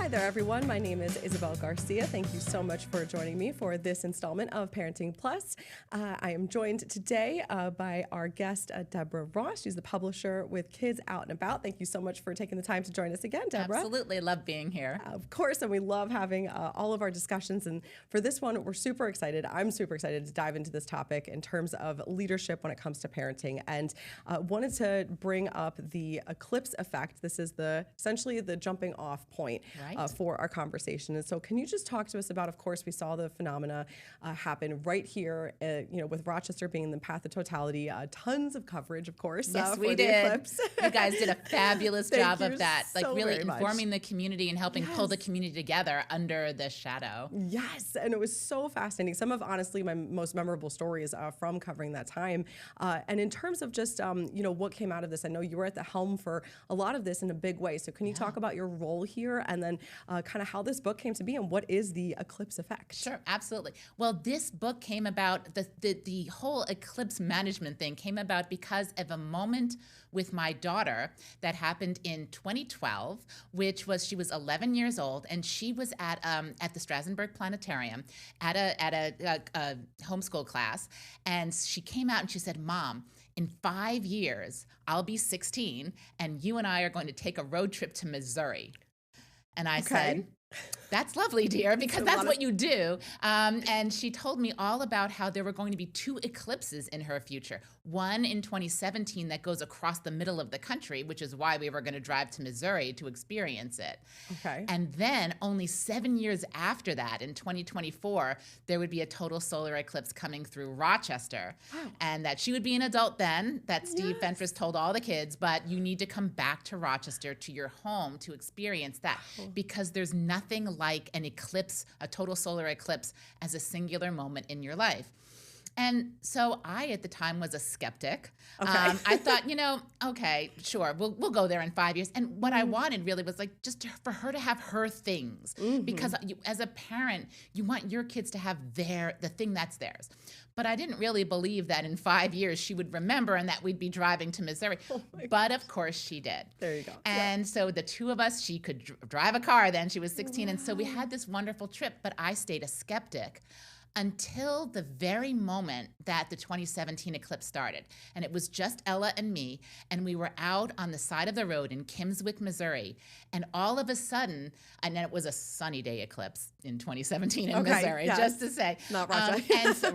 Hi there, everyone. My name is Isabel Garcia. Thank you so much for joining me for this installment of Parenting Plus. I am joined today by our guest, Debra Rossof. She's the publisher with Kids Out and About. Thank you so much for taking the time to join us again, Debra. Absolutely. Love being here. Of course, and we love having all of our discussions. And for this one, we're super excited. I'm super excited to dive into this topic in terms of leadership when it comes to parenting. And wanted to bring up the Eclipse effect. This is essentially the jumping off point. Right. For our conversation. And so can you just talk to us about, of course, we saw the phenomena happen right here, with Rochester being the path of totality, tons of coverage, of course. Yes, we did. The Eclipse. You guys did a fabulous job of that, so really informing the community and helping pull the community together under the shadow. Yes, and it was so fascinating. Some of, honestly, my most memorable stories from covering that time. And in terms of just, what came out of this, I know you were at the helm for a lot of this in a big way. So can you talk about your role here and then kind of how this book came to be and what is the Eclipse effect? Sure, absolutely. Well, this book came about, the whole Eclipse management thing came about because of a moment with my daughter that happened in 2012, which was, she was 11 years old, and she was at the Strasbourg Planetarium at a homeschool class, and she came out and she said, "Mom, in 5 years, I'll be 16, and you and I are going to take a road trip to Missouri." And I said, "That's lovely, dear, because that's what you do." And she told me all about how there were going to be 2 eclipses in her future. One in 2017 that goes across the middle of the country, which is why we were going to drive to Missouri to experience it. Okay. And then only 7 years after that, in 2024, there would be a total solar eclipse coming through Rochester. Wow. And that she would be an adult then, that Steve Fentress told all the kids, but you need to come back to Rochester, to your home, to experience that. Because there's nothing like an eclipse, a total solar eclipse, as a singular moment in your life. And so I, at the time, was a skeptic. Okay. I thought, okay, sure, we'll go there in 5 years. And what I wanted really was for her to have her things. Because as a parent, you want your kids to have the thing that's theirs. But I didn't really believe that in 5 years she would remember and that we'd be driving to Missouri. But of course she did. There you go. And so the two of us, she could drive a car then, she was 16. And so we had this wonderful trip, but I stayed a skeptic until the very moment that the 2017 eclipse started. And it was just Ella and me, and we were out on the side of the road in Kimmswick, Missouri, and all of a sudden, and then it was a sunny day eclipse in 2017 in Missouri, just to say. Not Rochester.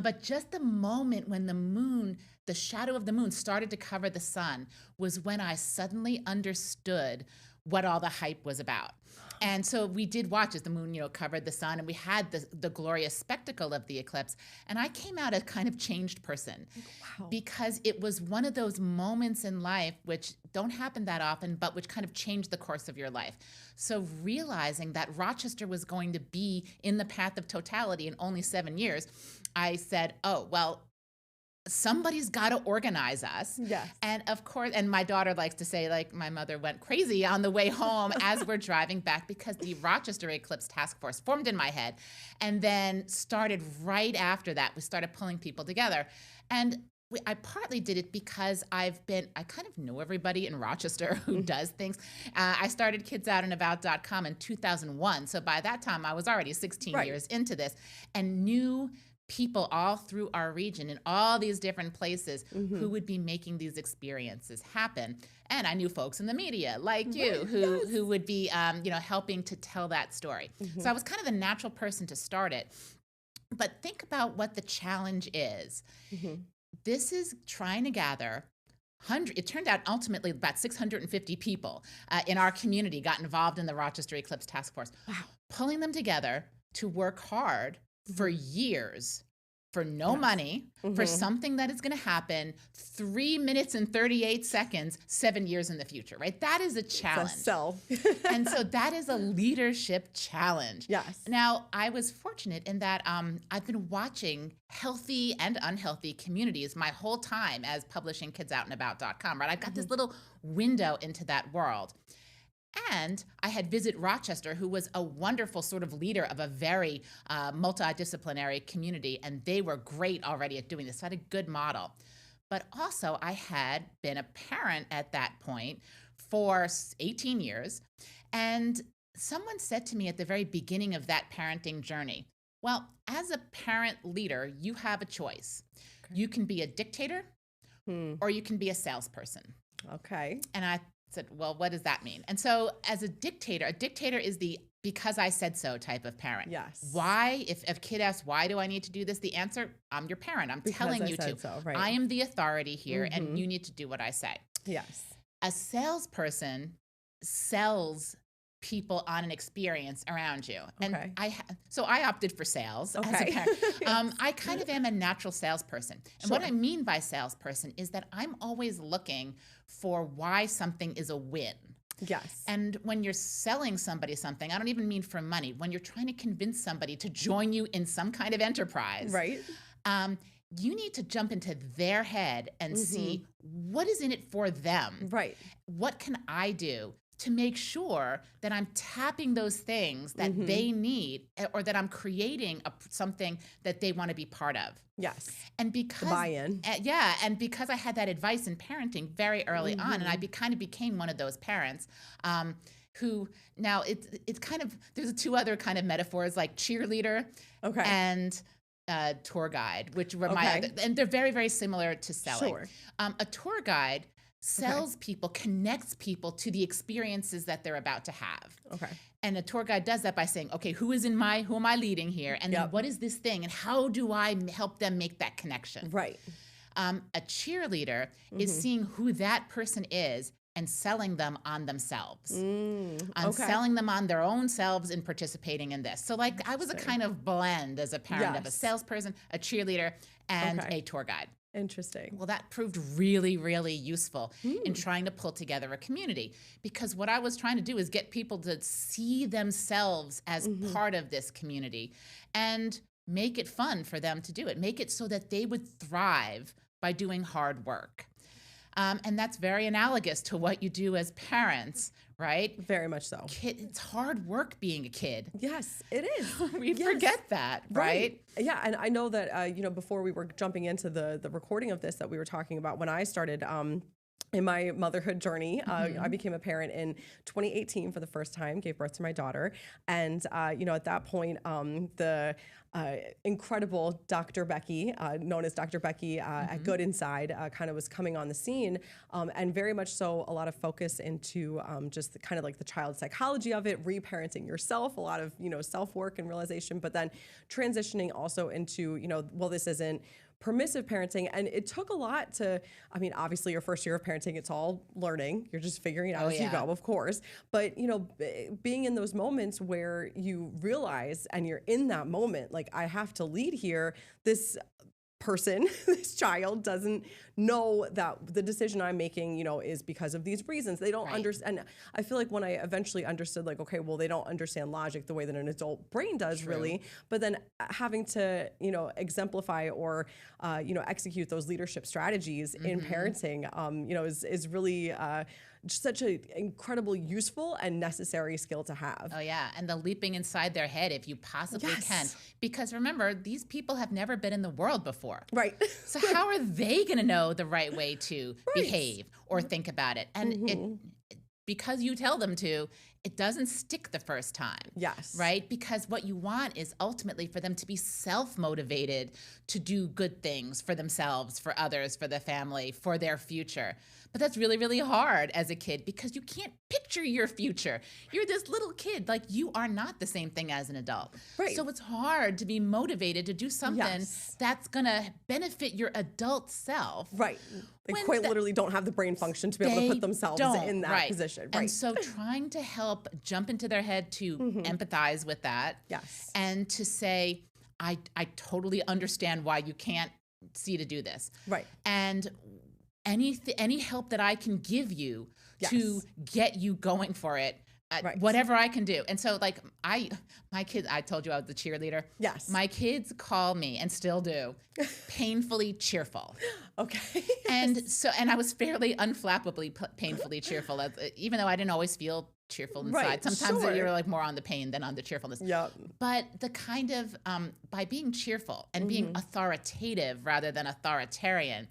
But just the moment when the shadow of the moon started to cover the sun was when I suddenly understood what all the hype was about. And so we did watch as the moon, covered the sun, and we had the glorious spectacle of the eclipse. And I came out a kind of changed person. Wow. Because it was one of those moments in life which don't happen that often, but which kind of changed the course of your life. So realizing that Rochester was going to be in the path of totality in only 7 years, I said, oh, well, somebody's got to organize us. Yes. And of course, and my daughter likes to say, my mother went crazy on the way home as we're driving back, because the Rochester Eclipse Task Force formed in my head and then started right after that. We started pulling people together. And I partly did it because I kind of know everybody in Rochester who does things. I started kidsoutandabout.com in 2001. So by that time, I was already 16 years into this and knew people all through our region in all these different places who would be making these experiences happen. And I knew folks in the media like you who would be helping to tell that story. So I was kind of the natural person to start it. But think about what the challenge is. This is trying to gather it turned out ultimately about 650 people in our community got involved in the Rochester Eclipse Task Force. Wow. Pulling them together to work hard for years, for no money, for something that is going to happen 3 minutes and 38 seconds, 7 years in the future, right? That is a challenge. And so that is a leadership challenge. Yes. Now, I was fortunate in that I've been watching healthy and unhealthy communities my whole time as publishing kidsoutandabout.com, right? I've got this little window into that world. And I had visited Rochester, who was a wonderful sort of leader of a very multidisciplinary community, and they were great already at doing this. So I had a good model. But also, I had been a parent at that point for 18 years and someone said to me at the very beginning of that parenting journey, well, as a parent leader, you have a choice. You can be a dictator or you can be a salesperson. Okay. And I said, well, what does that mean? And so as a dictator is the because I said so type of parent. Yes. Why? If a kid asks, why do I need to do this? The answer, I'm your parent. I'm telling you to. So, right. I am the authority here and you need to do what I say. Yes. A salesperson sells people on an experience around you. And so I opted for sales as a parent. Yes. I kind of am a natural salesperson. And what I mean by salesperson is that I'm always looking for why something is a win. Yes. And when you're selling somebody something, I don't even mean for money, when you're trying to convince somebody to join you in some kind of enterprise, right? You need to jump into their head and see what is in it for them. Right. What can I do to make sure that I'm tapping those things that they need, or that I'm creating something that they want to be part of. Yes. And because the buy-in. And because I had that advice in parenting very early on, and I kind of became one of those parents who now it's kind of, there's two other kind of metaphors like cheerleader and tour guide, which were my other, and they're very, very similar to selling. Sure. A tour guide sells people, connects people to the experiences that they're about to have. Okay. And a tour guide does that by saying, okay, who am I leading here? And then what is this thing? And how do I help them make that connection? Right. A cheerleader is seeing who that person is and selling them on themselves. Selling them on their own selves and participating in this. So like I was a kind of blend as a parent of a salesperson, a cheerleader, and a tour guide. Interesting. Well, that proved really, really useful in trying to pull together a community, because what I was trying to do is get people to see themselves as part of this community and make it fun for them to do it. Make it so that they would thrive by doing hard work. And that's very analogous to what you do as parents, right? Very much so. It's hard work being a kid. Yes, it is. We forget that, right? Yeah, and I know that, before we were jumping into the recording of this that we were talking about, when I started in my motherhood journey, I became a parent in 2018 for the first time, gave birth to my daughter. And, at that point, the incredible Dr. Becky, known as Dr. Becky at Good Inside, kind of was coming on the scene, and very much so a lot of focus into just the, kind of like the child psychology of it, reparenting yourself, a lot of, self-work and realization, but then transitioning also into, well, this isn't permissive parenting. And it took a lot to, obviously your first year of parenting, it's all learning. You're just figuring it out as you go, of course. But, being in those moments where you realize and you're in that moment, like I have to lead here, this person, this child doesn't know that the decision I'm making, is because of these reasons. They don't understand. And I feel like when I eventually understood, like, okay, well, they don't understand logic the way that an adult brain does, really. But then having to, exemplify or, execute those leadership strategies in parenting, is really just such an incredible, useful and necessary skill to have. Oh, yeah. And the leaping inside their head if you possibly can. Because remember, these people have never been in the world before. Right. So how are they going to know the right way to behave or think about it? And because you tell them to, it doesn't stick the first time. Yes. Right? Because what you want is ultimately for them to be self-motivated to do good things for themselves, for others, for the family, for their future. But that's really, really hard as a kid because you can't picture your future. You're this little kid. Like, you are not the same thing as an adult. Right. So it's hard to be motivated to do something that's going to benefit your adult self. Right. They quite literally don't have the brain function to be able to put themselves in that position. Right. And so trying to help jump into their head to empathize with that. Yes. And to say, I totally understand why you can't see to do this. Right. And any help that I can give you to get you going for it, whatever I can do. And so, like, my kids, I told you I was the cheerleader. Yes. My kids call me, and still do, painfully cheerful. Okay. And I was fairly unflappably painfully cheerful, even though I didn't always feel cheerful inside. Right, sometimes you're like more on the pain than on the cheerfulness. Yep. But the kind of, by being cheerful and being authoritative rather than authoritarian,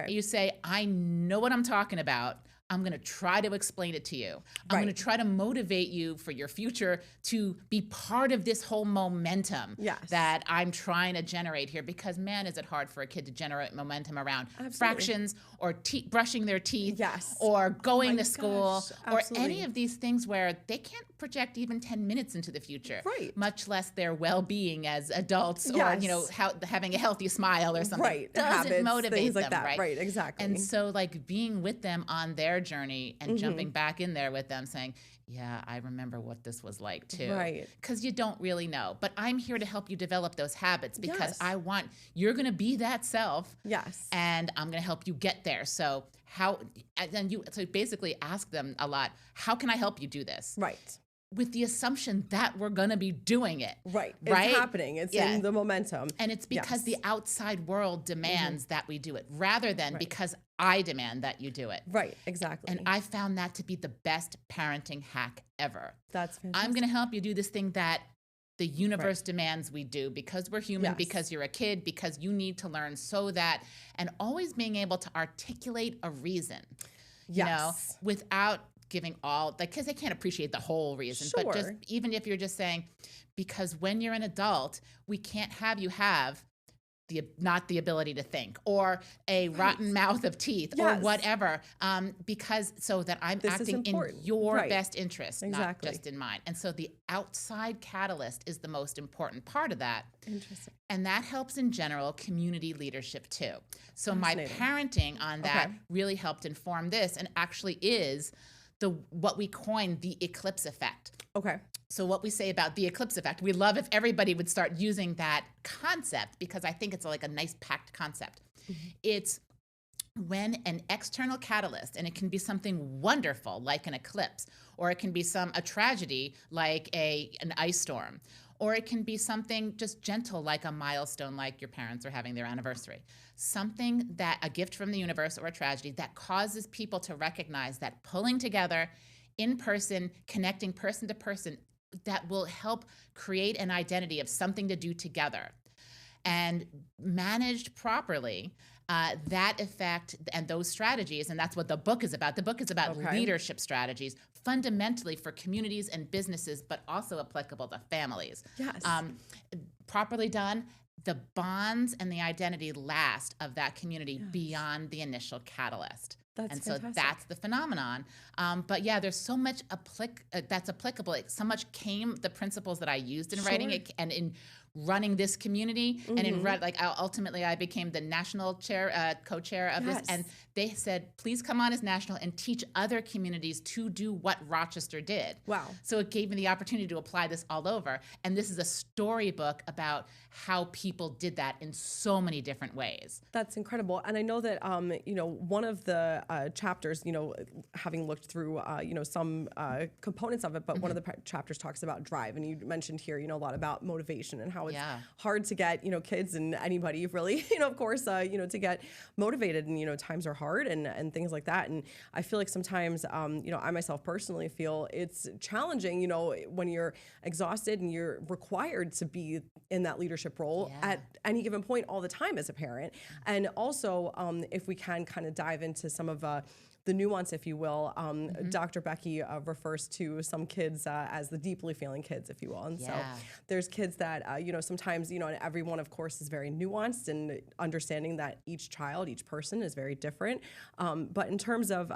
you say, I know what I'm talking about. I'm going to try to explain it to you. I'm Right. going to try to motivate you for your future to be part of this whole momentum Yes. that I'm trying to generate here. Because, man, is it hard for a kid to generate momentum around Absolutely. fractions or brushing their teeth Yes. or going my to school gosh, or absolutely. any of these things where they can't project even 10 minutes into the future, Right. much less their well-being as adults or, Yes. having a healthy smile or something. Right. Doesn't Habits, motivate things them, like that. right? Right. Exactly. And so, like, being with them on their journey and jumping back in there with them saying, yeah, I remember what this was like too. Right. Because you don't really know. But I'm here to help you develop those habits because Yes. you're going to be that self. Yes. And I'm going to help you get there. So so basically ask them a lot, how can I help you do this? Right. With the assumption that we're going to be doing it. Right. Right? It's happening. It's in the momentum. And it's because Yes. the outside world demands that we do it rather than because I demand that you do it. Right. Exactly. And I found that to be the best parenting hack ever. That's fantastic. I'm going to help you do this thing that the universe demands we do because we're human, Yes. because you're a kid, because you need to learn so that, and always being able to articulate a reason, Yes. without giving all, like, because they can't appreciate the whole reason, but just Sure. even if you're just saying, because when you're an adult, we can't have you have not the ability to think or a rotten mouth of teeth or Yes. whatever, because so that I'm This is acting in important. your Right. best interest, Exactly. not just in mine. And so the outside catalyst is the most important part of that. Interesting. And that helps in general community leadership too. So my Fascinating. parenting on that really helped inform this and actually is what we coined the eclipse effect. Okay. So what we say about the eclipse effect, we love if everybody would start using that concept because I think it's like a nice packed concept. It's when an external catalyst, and it can be something wonderful like an eclipse, or it can be a tragedy like an ice storm, or it can be something just gentle like a milestone like your parents are having their anniversary. Something a gift from the universe or a tragedy that causes people to recognize that pulling together in person, connecting person to person, that will help create an identity of something to do together. And managed properly, that effect and those strategies, and that's what the book is about. The book is about leadership strategies, fundamentally for communities and businesses, but also applicable to families. Yes. Properly done, the bonds and the identity last of that community beyond the initial catalyst. That's so fantastic. that's the phenomenon. But yeah, there's so much that's applicable. So much the principles that I used in writing it and in running this community and in ultimately I became the national co-chair of this, and they said, please come on as national and teach other communities to do what Rochester did. Wow. So it gave me the opportunity to apply this all over. And this is a storybook about how people did that in so many different ways. That's incredible. And I know that, one of the chapters, having looked through, some components of it, but one of the chapters talks about drive. And you mentioned here, a lot about motivation and how it's hard to get, kids and anybody really, of course, to get motivated and, times are hard and things like that. And I feel like sometimes, I myself personally feel it's challenging, when you're exhausted and you're required to be in that leadership role at any given point all the time as a parent. And also, if we can kind of dive into some of the nuance, if you will, Dr. Becky refers to some kids as the deeply feeling kids, if you will. And so there's kids that, sometimes, and everyone, of course, is very nuanced and understanding that each child, each person is very different. But in terms of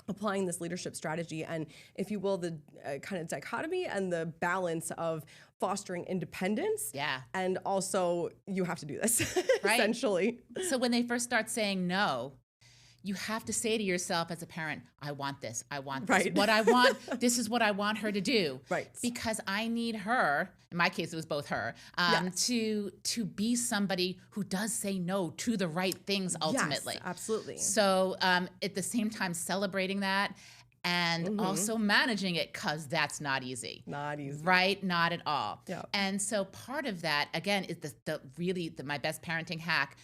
applying this leadership strategy and, if you will, the kind of dichotomy and the balance of fostering independence. And also you have to do this, essentially. So when they first start saying no, you have to say to yourself as a parent, I want this. I want this. What I want, this is what I want her to do. Because I need her, in my case, it was both her, to be somebody who does say no to the right things ultimately. Yes, absolutely. So at the same time, celebrating that and also managing it, because that's not easy. Not easy. Right? Not at all. And so part of that, again, is my best parenting hack.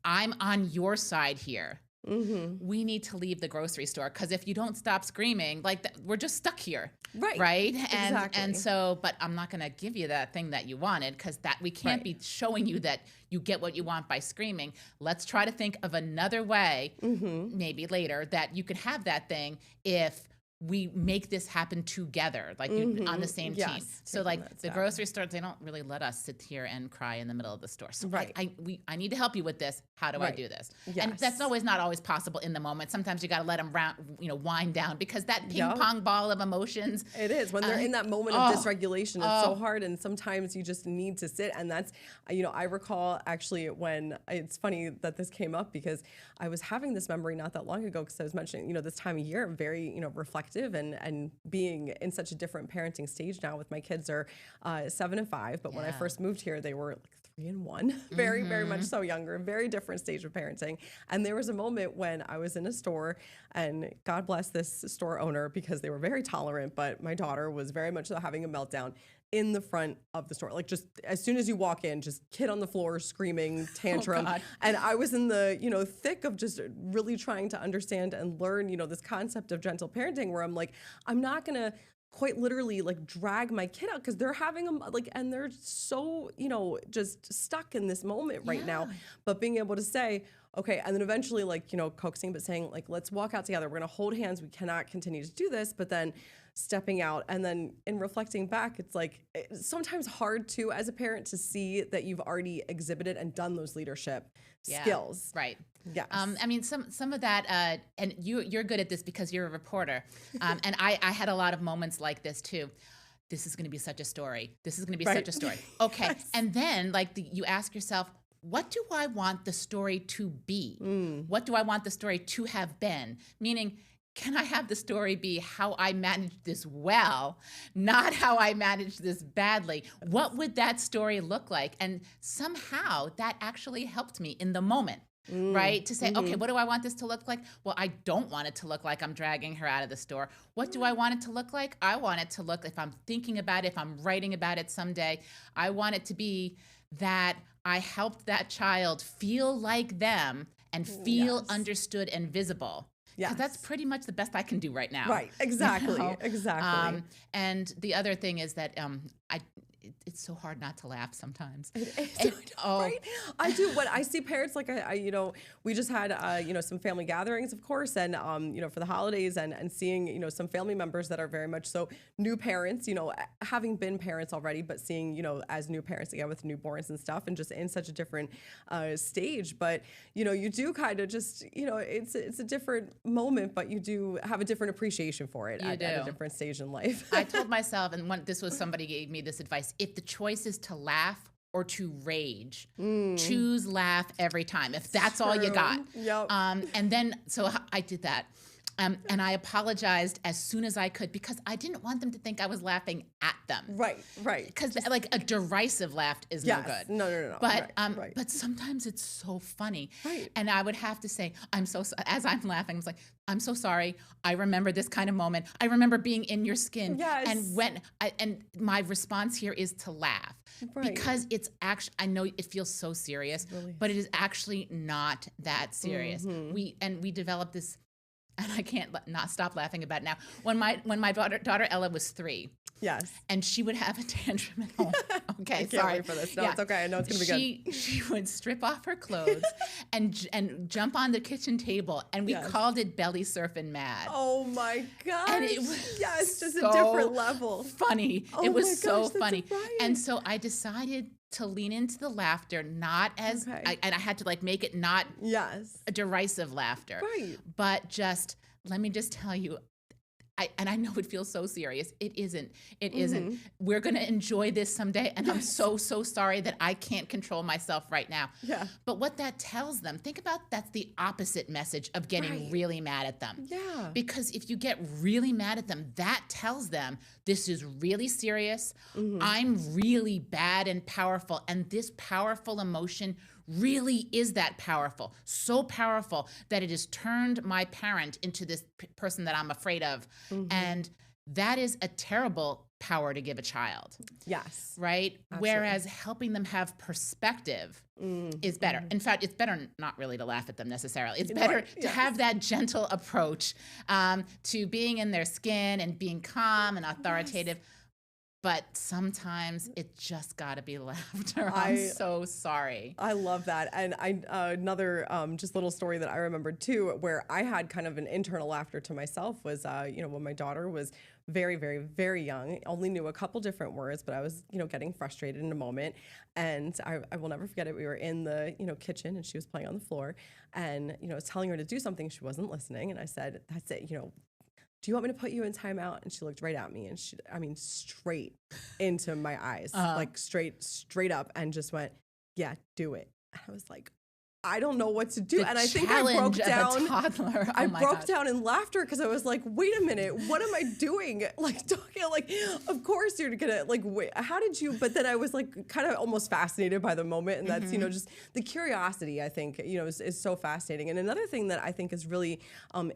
I'm on your side here. we need to leave the grocery store, because if you don't stop screaming, like we're just stuck here. Right. Right. Exactly. And so, but I'm not going to give you that thing that you wanted, because that we can't be showing you that you get what you want by screaming. Let's try to think of another way, maybe later, that you could have that thing if we make this happen together, like on the same team. So like the grocery stores, they don't really let us sit here and cry in the middle of the store. So I need to help you with this. How do I do this? And that's not always possible in the moment. Sometimes you got to let them wind down, because that ping pong ball of emotions. It is when they're in that moment of dysregulation. It's so hard, and sometimes you just need to sit. And that's, I recall actually when it's funny that this came up, because I was having this memory not that long ago, because I was mentioning, this time of year, I'm very, reflective and being in such a different parenting stage now. With my kids are 7 and 5, but when I first moved here, they were like 3 and 1, very, very much so younger, very different stage of parenting. And there was a moment when I was in a store, and God bless this store owner, because they were very tolerant, but my daughter was very much so having a meltdown in the front of the store. Like, just as soon as you walk in, just kid on the floor, screaming, tantrum. And I was in the, thick of just really trying to understand and learn, this concept of gentle parenting, where I'm like, I'm not going to quite literally like drag my kid out, because they're having them and they're so, just stuck in this moment right now. But being able to say, okay, and then eventually coaxing, but saying like, let's walk out together. We're going to hold hands. We cannot continue to do this. But then stepping out, and then in reflecting back, it's like, it's sometimes hard to, as a parent, to see that you've already exhibited and done those leadership skills. Right. Yes. I mean, some of that, and you're good at this because you're a reporter. And I had a lot of moments like this too. This is going to be such a story. This is going to be such a story. Okay. And then you ask yourself, what do I want the story to be? What do I want the story to have been? Meaning, can I have the story be how I managed this well, not how I managed this badly? What would that story look like? And somehow that actually helped me in the moment, right? To say, okay, what do I want this to look like? Well, I don't want it to look like I'm dragging her out of the store. What do I want it to look like? I want it to look, if I'm thinking about it, if I'm writing about it someday, I want it to be that I helped that child feel like them and feel understood and visible. Because that's pretty much the best I can do right now. Right, exactly, exactly. And the other thing is that it's so hard not to laugh sometimes. It is, right? I do. When I see parents, like we just had, some family gatherings, of course, and, for the holidays, and seeing, some family members that are very much so new parents, having been parents already, but seeing, as new parents again with newborns and stuff, and just in such a different stage. But, you do kind of just, it's a different moment, but you do have a different appreciation for it at a different stage in life. I told myself, and somebody gave me this advice, if the choice is to laugh or to rage, choose laugh every time, if that's all you got. Yep. And then, so I did that. And I apologized as soon as I could, because I didn't want them to think I was laughing at them. Right. Because like a derisive laugh is no good. No. But but sometimes it's so funny. Right. And I would have to say, as I'm laughing, I was like, I'm so sorry. I remember this kind of moment. I remember being in your skin. Yes. And my response here is to laugh. Right. Because it's actually, I know it feels so serious, but it is actually not that serious. We developed this. And I can't not stop laughing about it now. When my daughter Ella was 3, yes, and she would have a tantrum at home. Okay, I can't wait for this. No, it's okay. I know it's gonna be good. She would strip off her clothes and jump on the kitchen table, and we called it belly surfing mad. Oh my gosh! And it was just a different level. Funny. Oh it was so funny. Right. And so I decided to lean into the laughter, not as, and I had to make it not a derisive laughter, but just, let me just tell you, and I know it feels so serious. It isn't. We're going to enjoy this someday. And I'm so sorry that I can't control myself right now. Yeah. But what that tells them, think about that's the opposite message of getting really mad at them. Yeah. Because if you get really mad at them, that tells them this is really serious. I'm really bad and powerful. And this powerful emotion really is that powerful, so powerful that it has turned my parent into this person that I'm afraid of. And that is a terrible power to give a child. Yes. Right? Absolutely. Whereas helping them have perspective is better. In fact, it's better not really to laugh at them necessarily. It's better to have that gentle approach to being in their skin and being calm and authoritative. But sometimes it just got to be laughter. I'm so sorry. I love that. And another just little story that I remembered too, where I had kind of an internal laughter to myself was, when my daughter was very, very, very young, only knew a couple different words, but I was, getting frustrated in a moment. And I will never forget it. We were in the, kitchen and she was playing on the floor and, I was telling her to do something. She wasn't listening. And I said, that's it, do you want me to put you in timeout? And she looked right at me and straight into my eyes, like straight up and just went, yeah, do it. And I was like, I don't know what to do. And I think I broke down. Toddler. I broke down in laughter because I was like, wait a minute, what am I doing? Like talking, like, of course you're gonna wait, how did you? But then I was like kind of almost fascinated by the moment. And that's, just the curiosity, I think, is so fascinating. And another thing that I think is really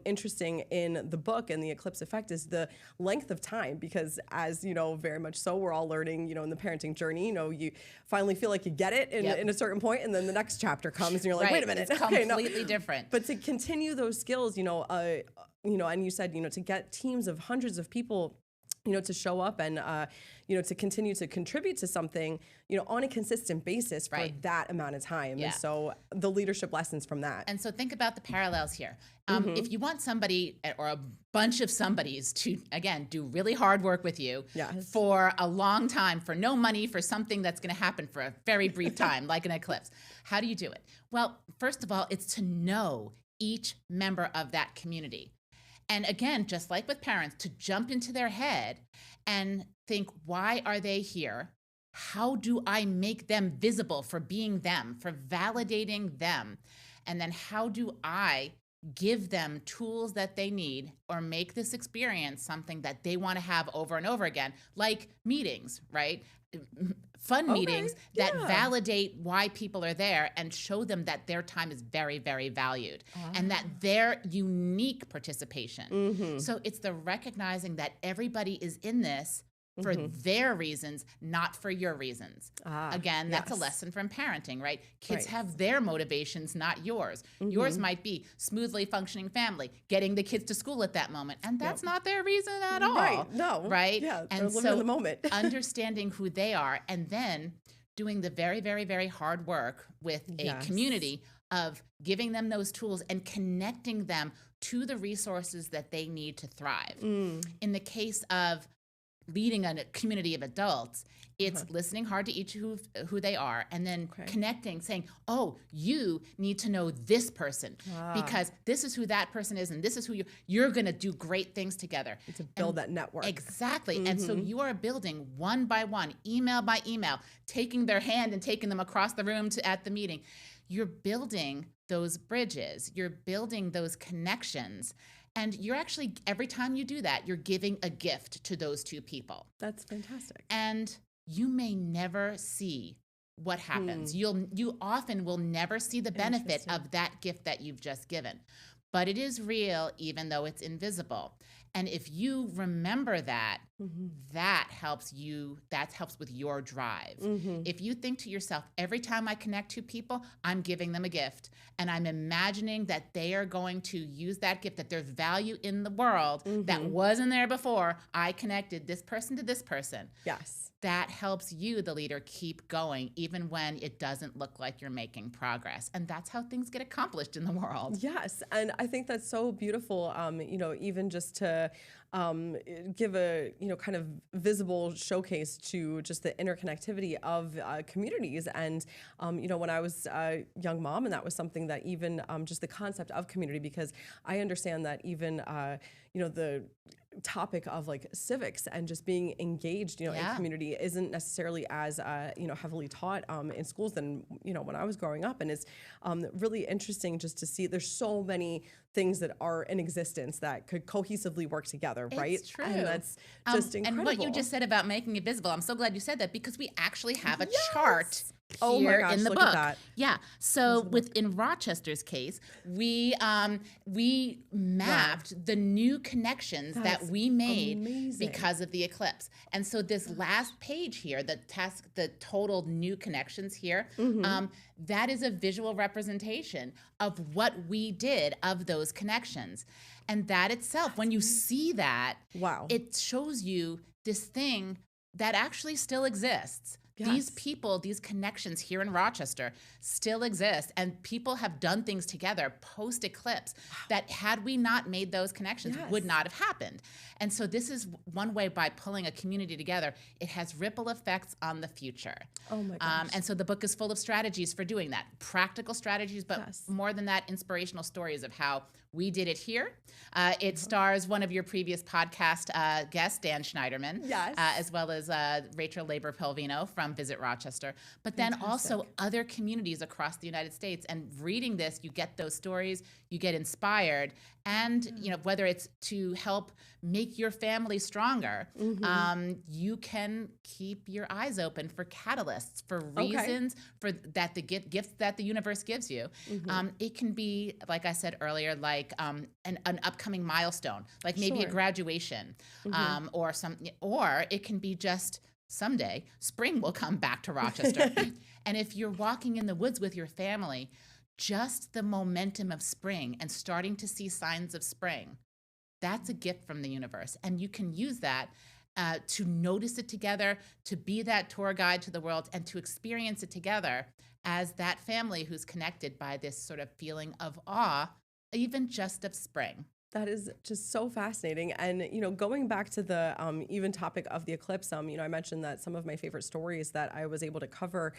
interesting in the book and the Eclipse effect is the length of time, because as very much so, we're all learning, in the parenting journey, you finally feel like you get it in a certain point, and then the next chapter comes and you're like, wait a minute, it's completely different. But to continue those skills, and you said, to get teams of hundreds of people, to show up and, to continue to contribute to something, on a consistent basis for that amount of time. Yeah. And so the leadership lessons from that. And so think about the parallels here. If you want somebody or a bunch of somebodies to, again, do really hard work with you for a long time, for no money, for something that's going to happen for a very brief time, like an eclipse, how do you do it? Well, first of all, it's to know each member of that community. And again, just like with parents, to jump into their head and think, why are they here? How do I make them visible for being them, for validating them? And then how do I give them tools that they need or make this experience something that they want to have over and over again, like meetings, right? Fun meetings that validate why people are there and show them that their time is very, very valued and that their unique participation. So it's the recognizing that everybody is in this for their reasons, not for your reasons. Again, that's a lesson from parenting, right? Kids have their motivations, not yours. Yours might be smoothly functioning family, getting the kids to school at that moment, and that's not their reason at all. Right, no. Right? Yeah, they're and living in the moment. understanding who they are and then doing the very, very, very hard work with a community of giving them those tools and connecting them to the resources that they need to thrive. In the case of leading a community of adults, it's listening hard to each who they are and then connecting, saying, oh, you need to know this person because this is who that person is and this is who you're going to do great things together. To build that network. Exactly. And so you are building one by one, email by email, taking their hand and taking them across the room at the meeting. You're building those bridges. You're building those connections. And you're actually, every time you do that, you're giving a gift to those two people. That's fantastic. And you may never see what happens. You often will never see the benefit of that gift that you've just given. But it is real, even though it's invisible. And if you remember that, that helps you, that helps with your drive. If you think to yourself, every time I connect to people, I'm giving them a gift. And I'm imagining that they are going to use that gift, that there's value in the world that wasn't there before. I connected this person to this person. Yes. That helps you, the leader, keep going, even when it doesn't look like you're making progress. And that's how things get accomplished in the world. Yes. And I think that's so beautiful, even just to give a, kind of visible showcase to just the interconnectivity of communities. And, when I was a young mom, and that was something that even just the concept of community, because I understand that even, the topic of like civics and just being engaged, in community isn't necessarily as, heavily taught in schools than, when I was growing up. And it's really interesting just to see there's so many things that are in existence that could cohesively work together, right? It's true. And that's just incredible. And what you just said about making it visible, I'm so glad you said that because we actually have a chart Oh my here gosh, in the look book. at that. Yeah. So in Rochester's case, we mapped the new connections that That's we made amazing. because of the eclipse. And so this last page here, the total new connections here, that is a visual representation of what we did of those connections. And that itself, when you see that, Wow. it shows you this thing that actually still exists. Yes. These people, these connections here in Rochester still exist, and people have done things together post-eclipse that had we not made those connections would not have happened. And so this is one way, by pulling a community together, it has ripple effects on the future. Oh my gosh. And so the book is full of strategies for doing that. Practical strategies, but more than that, inspirational stories of how we did it here. It stars one of your previous podcast guests, Dan Schneiderman, as well as Rachel Labor-Pelvino from Visit Rochester, but then also other communities across the United States. And reading this, you get those stories, you get inspired, and whether it's to help make your family stronger, you can keep your eyes open for catalysts, for reasons, for that the gifts that the universe gives you. It can be, like I said earlier, like an upcoming milestone, like maybe a graduation, or it can be just someday spring will come back to Rochester. And if you're walking in the woods with your family, just the momentum of spring and starting to see signs of spring, that's a gift from the universe. And you can use that to notice it together, to be that tour guide to the world, and to experience it together as that family who's connected by this sort of feeling of awe, even just of spring. That is just so fascinating. And, going back to the even topic of the eclipse, I mentioned that some of my favorite stories that I was able to cover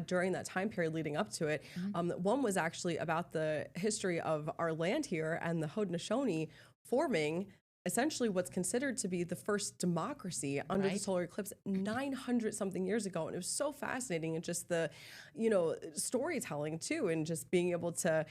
during that time period leading up to it, one was actually about the history of our land here and the Haudenosaunee forming essentially what's considered to be the first democracy under the solar eclipse 900 something years ago. And it was so fascinating, and just the, storytelling too, and just being able to,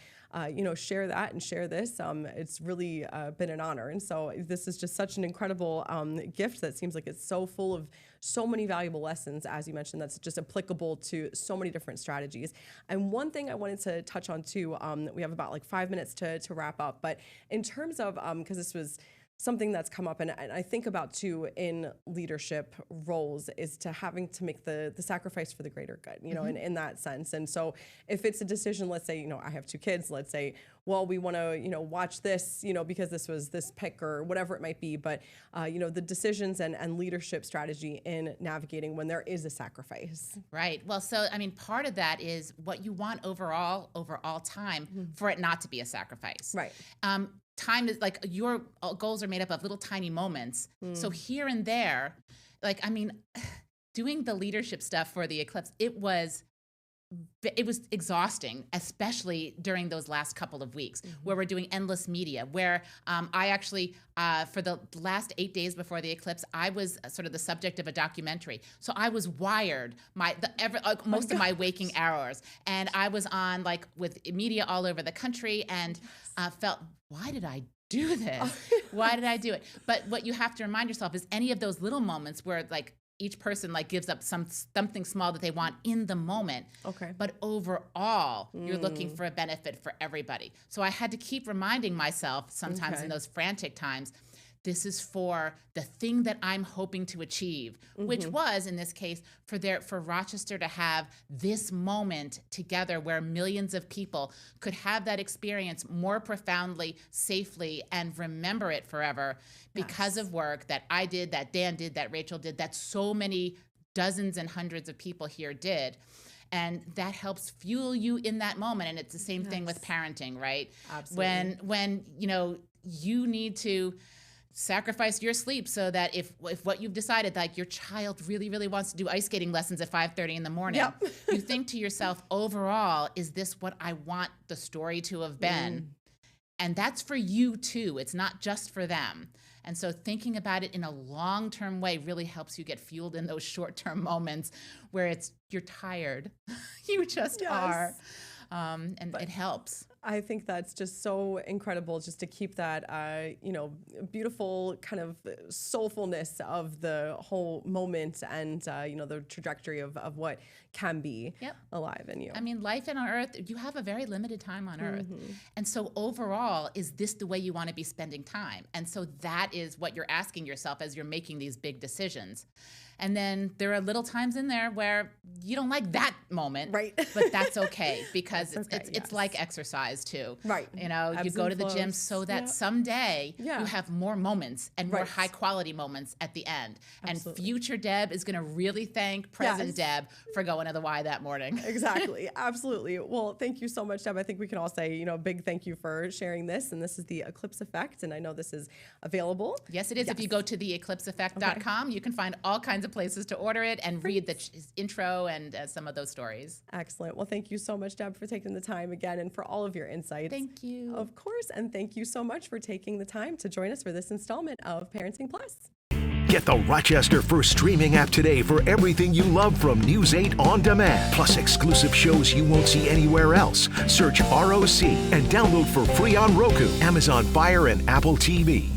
share that and share this. It's really been an honor. And so this is just such an incredible gift that seems like it's so full of so many valuable lessons, as you mentioned, that's just applicable to so many different strategies. And one thing I wanted to touch on too, we have about like 5 minutes to wrap up, but in terms of, because this was something that's come up, and I think about too in leadership roles, is to having to make the sacrifice for the greater good, in that sense. And so if it's a decision, let's say, I have 2 kids, let's say, well, we want to, watch this, because this was this pick or whatever it might be. But, the decisions and leadership strategy in navigating when there is a sacrifice. Right. Well, so, part of that is what you want over all time for it not to be a sacrifice. Right. Time is like, your goals are made up of little tiny moments. So here and there, doing the leadership stuff for the eclipse, it was exhausting, especially during those last couple of weeks where we're doing endless media, where I actually, for the last 8 days before the eclipse, I was sort of the subject of a documentary. So I was wired most of my waking hours. And I was on with media all over the country, and felt, why did I do this? Why did I do it? But what you have to remind yourself is any of those little moments where each person gives up something small that they want in the moment. Okay. But overall, you're looking for a benefit for everybody. So I had to keep reminding myself sometimes in those frantic times, this is for the thing that I'm hoping to achieve, which was, in this case, for Rochester to have this moment together where millions of people could have that experience more profoundly, safely, and remember it forever because of work that I did, that Dan did, that Rachel did, that so many dozens and hundreds of people here did. And that helps fuel you in that moment. And it's the same thing with parenting, right? Absolutely. When you need to sacrifice your sleep so that if what you've decided, your child really, really wants to do ice skating lessons at 5:30 in the morning, you think to yourself, overall, is this what I want the story to have been? And that's for you too. It's not just for them. And so thinking about it in a long-term way really helps you get fueled in those short-term moments where you're tired. You just are. And it helps. I think that's just so incredible just to keep that, beautiful kind of soulfulness of the whole moment and, the trajectory of what can be alive in you. I mean, life on Earth, you have a very limited time on Earth. And so overall, is this the way you want to be spending time? And so that is what you're asking yourself as you're making these big decisions. And then there are little times in there where you don't like that moment, right? But that's okay because that's it's like exercise too, right? You know, Ebbs you go and to the gym flows. so that someday you have more moments and more Right. high quality moments at the end. Absolutely. And future Deb is going to really thank present Deb for going to the Y that morning. Exactly. Absolutely. Well, thank you so much, Deb. I think we can all say, big thank you for sharing this. And this is the Eclipse Effect. And I know this is available. Yes, it is. If you go to theeclipseeffect.com, you can find all kinds of places to order it and read the intro and some of those stories. Excellent. Well, thank you so much, Deb, for taking the time again and for all of your insights. Thank you. Of course. And thank you so much for taking the time to join us for this installment of Parenting Plus. Get the Rochester First streaming app today for everything you love from News 8 On Demand, plus exclusive shows you won't see anywhere else. Search ROC and download for free on Roku, Amazon Fire, and Apple TV.